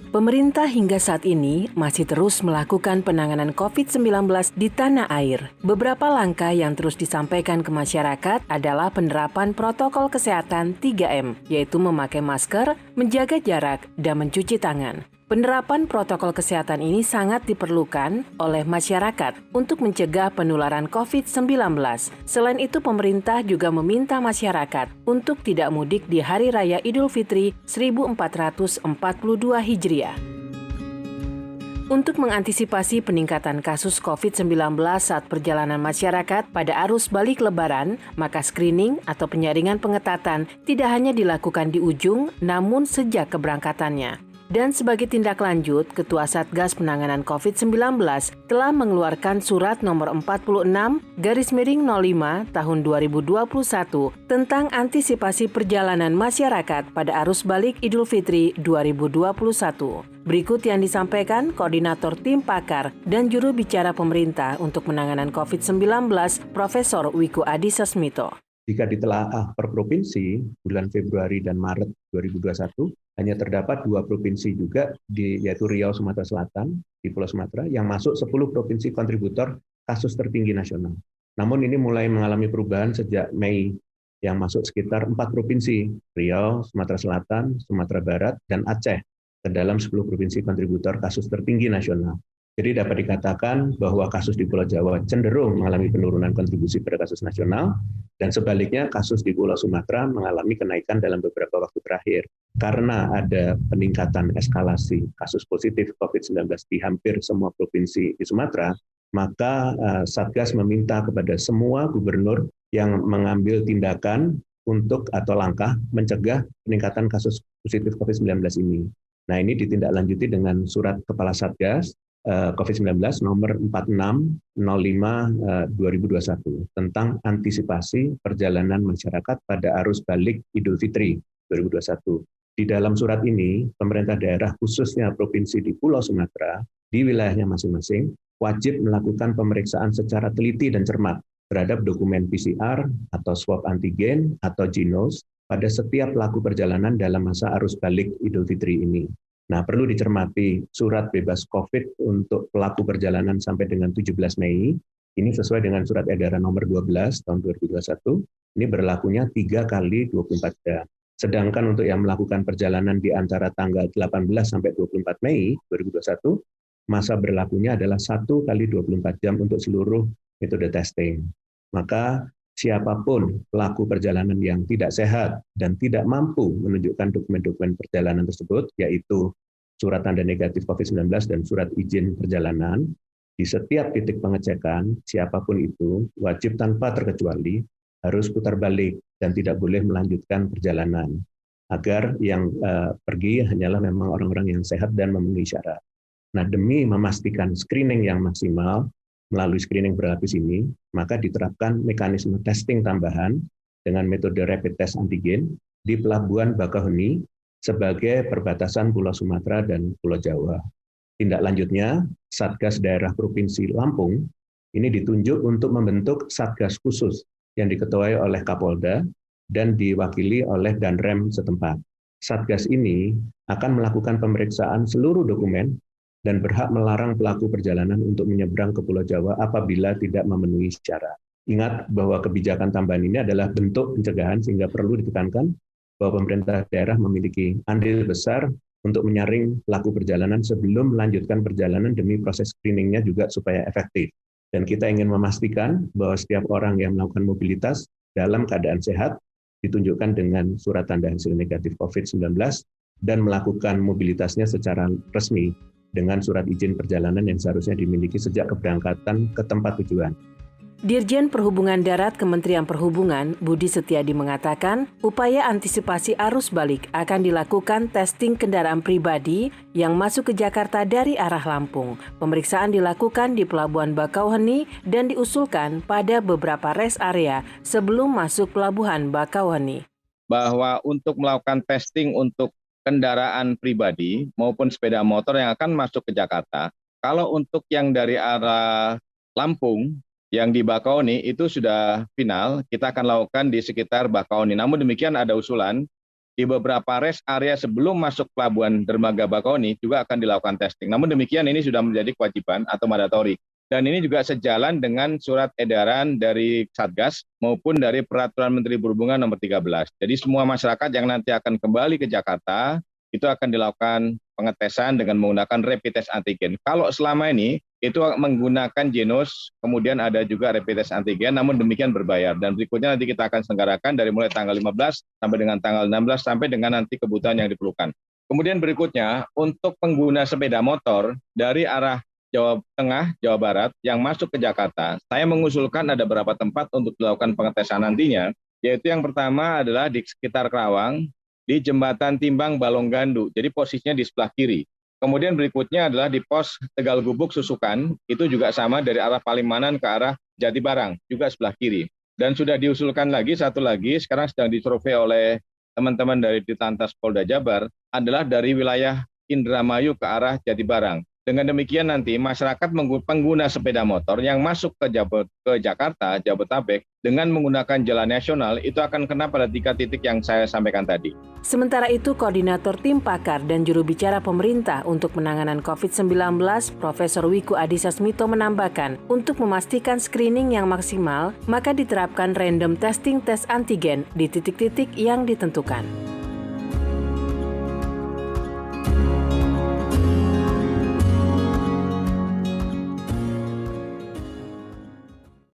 Pemerintah hingga saat ini masih terus melakukan penanganan COVID-19 di tanah air. Beberapa langkah yang terus disampaikan ke masyarakat adalah penerapan protokol kesehatan 3M, yaitu memakai masker, menjaga jarak, dan mencuci tangan. Penerapan protokol kesehatan ini sangat diperlukan oleh masyarakat untuk mencegah penularan COVID-19. Selain itu, pemerintah juga meminta masyarakat untuk tidak mudik di Hari Raya Idul Fitri 1442 Hijriah. Untuk mengantisipasi peningkatan kasus COVID-19 saat perjalanan masyarakat pada arus balik Lebaran, maka screening atau penyaringan pengetatan tidak hanya dilakukan di ujung, namun sejak keberangkatannya. Dan sebagai tindak lanjut, Ketua Satgas Penanganan COVID-19 telah mengeluarkan Surat Nomor 46/05 Tahun 2021 tentang antisipasi perjalanan masyarakat pada arus balik Idul Fitri 2021. Berikut yang disampaikan Koordinator Tim Pakar dan Juru Bicara Pemerintah untuk Penanganan COVID-19, Profesor Wiku Adhisa Smito. Jika ditelaah per provinsi, bulan Februari dan Maret 2021, hanya terdapat 2 provinsi juga, yaitu Riau, Sumatera Selatan, di Pulau Sumatera, yang masuk 10 provinsi kontributor kasus tertinggi nasional. Namun ini mulai mengalami perubahan sejak Mei, yang masuk sekitar 4 provinsi, Riau, Sumatera Selatan, Sumatera Barat, dan Aceh, ke dalam 10 provinsi kontributor kasus tertinggi nasional. Jadi dapat dikatakan bahwa kasus di Pulau Jawa cenderung mengalami penurunan kontribusi pada kasus nasional, dan sebaliknya kasus di Pulau Sumatera mengalami kenaikan dalam beberapa waktu terakhir. Karena ada peningkatan eskalasi kasus positif COVID-19 di hampir semua provinsi di Sumatera, maka Satgas meminta kepada semua gubernur yang mengambil tindakan untuk atau langkah mencegah peningkatan kasus positif COVID-19 ini. Nah, ini ditindaklanjuti dengan surat Kepala Satgas COVID-19 nomor 46/05/2021 tentang antisipasi perjalanan masyarakat pada arus balik Idul Fitri 2021. Di dalam surat ini, pemerintah daerah khususnya provinsi di Pulau Sumatera, di wilayahnya masing-masing, wajib melakukan pemeriksaan secara teliti dan cermat terhadap dokumen PCR atau swab antigen atau Ginos pada setiap pelaku perjalanan dalam masa arus balik Idul Fitri ini. Nah, perlu dicermati surat bebas COVID untuk pelaku perjalanan sampai dengan 17 Mei, ini sesuai dengan surat edaran nomor 12 tahun 2021, ini berlakunya 3 kali 24 jam. Sedangkan untuk yang melakukan perjalanan di antara tanggal 18 sampai 24 Mei 2021, masa berlakunya adalah 1 kali 24 jam untuk seluruh metode testing. Maka siapapun pelaku perjalanan yang tidak sehat dan tidak mampu menunjukkan dokumen-dokumen perjalanan tersebut, yaitu surat tanda negatif COVID-19 dan surat izin perjalanan, di setiap titik pengecekan, siapapun itu wajib tanpa terkecuali harus putar balik dan tidak boleh melanjutkan perjalanan, agar yang pergi hanyalah memang orang-orang yang sehat dan memenuhi syarat. Nah, demi memastikan screening yang maksimal, melalui screening berlapis ini, maka diterapkan mekanisme testing tambahan dengan metode rapid test antigen di Pelabuhan Bakauheni sebagai perbatasan Pulau Sumatera dan Pulau Jawa. Tindak lanjutnya, Satgas Daerah Provinsi Lampung ini ditunjuk untuk membentuk Satgas khusus yang diketuai oleh Kapolda dan diwakili oleh Danrem setempat. Satgas ini akan melakukan pemeriksaan seluruh dokumen dan berhak melarang pelaku perjalanan untuk menyeberang ke Pulau Jawa apabila tidak memenuhi syarat. Ingat bahwa kebijakan tambahan ini adalah bentuk pencegahan sehingga perlu ditekankan bahwa pemerintah daerah memiliki andil besar untuk menyaring pelaku perjalanan sebelum melanjutkan perjalanan demi proses screeningnya juga supaya efektif. Dan kita ingin memastikan bahwa setiap orang yang melakukan mobilitas dalam keadaan sehat ditunjukkan dengan surat tanda hasil negatif COVID-19 dan melakukan mobilitasnya secara resmi dengan surat izin perjalanan yang seharusnya dimiliki sejak keberangkatan ke tempat tujuan. Dirjen Perhubungan Darat Kementerian Perhubungan, Budi Setiadi mengatakan, upaya antisipasi arus balik akan dilakukan testing kendaraan pribadi yang masuk ke Jakarta dari arah Lampung. Pemeriksaan dilakukan di Pelabuhan Bakauheni dan diusulkan pada beberapa rest area sebelum masuk Pelabuhan Bakauheni. Bahwa untuk melakukan testing untuk kendaraan pribadi maupun sepeda motor yang akan masuk ke Jakarta, kalau untuk yang dari arah Lampung, yang di Bakauheni itu sudah final, kita akan lakukan di sekitar Bakauheni. Namun demikian ada usulan di beberapa rest area sebelum masuk pelabuhan dermaga Bakauheni juga akan dilakukan testing. Namun demikian ini sudah menjadi kewajiban atau mandatori. Dan ini juga sejalan dengan surat edaran dari Satgas maupun dari Peraturan Menteri Perhubungan nomor 13. Jadi semua masyarakat yang nanti akan kembali ke Jakarta itu akan dilakukan pengetesan dengan menggunakan rapid test antigen. Kalau selama ini itu menggunakan Genos, kemudian ada juga rapid test antigen, namun demikian berbayar. Dan berikutnya nanti kita akan selenggarakan dari mulai tanggal 15 sampai dengan tanggal 16 sampai dengan nanti kebutuhan yang diperlukan. Kemudian berikutnya untuk pengguna sepeda motor dari arah Jawa Tengah, Jawa Barat yang masuk ke Jakarta, saya mengusulkan ada beberapa tempat untuk dilakukan pengetesan nantinya, yaitu yang pertama adalah di sekitar Kerawang, di Jembatan Timbang Balonggandu, jadi posisinya di sebelah kiri. Kemudian berikutnya adalah di pos Tegal Gubuk Susukan, itu juga sama dari arah Palimanan ke arah Jatibarang, juga sebelah kiri. Dan sudah diusulkan lagi, satu lagi, sekarang sedang disurvei oleh teman-teman dari Ditlantas Polda Jabar, adalah dari wilayah Indramayu ke arah Jatibarang. Dengan demikian nanti masyarakat pengguna sepeda motor yang masuk ke Jakarta, Jabodetabek, dengan menggunakan jalan nasional itu akan kena pada 3 titik yang saya sampaikan tadi. Sementara itu, Koordinator Tim Pakar dan Juru Bicara Pemerintah untuk Penanganan COVID-19, Profesor Wiku Adhisa Smito menambahkan, untuk memastikan screening yang maksimal, maka diterapkan random testing tes antigen di titik-titik yang ditentukan.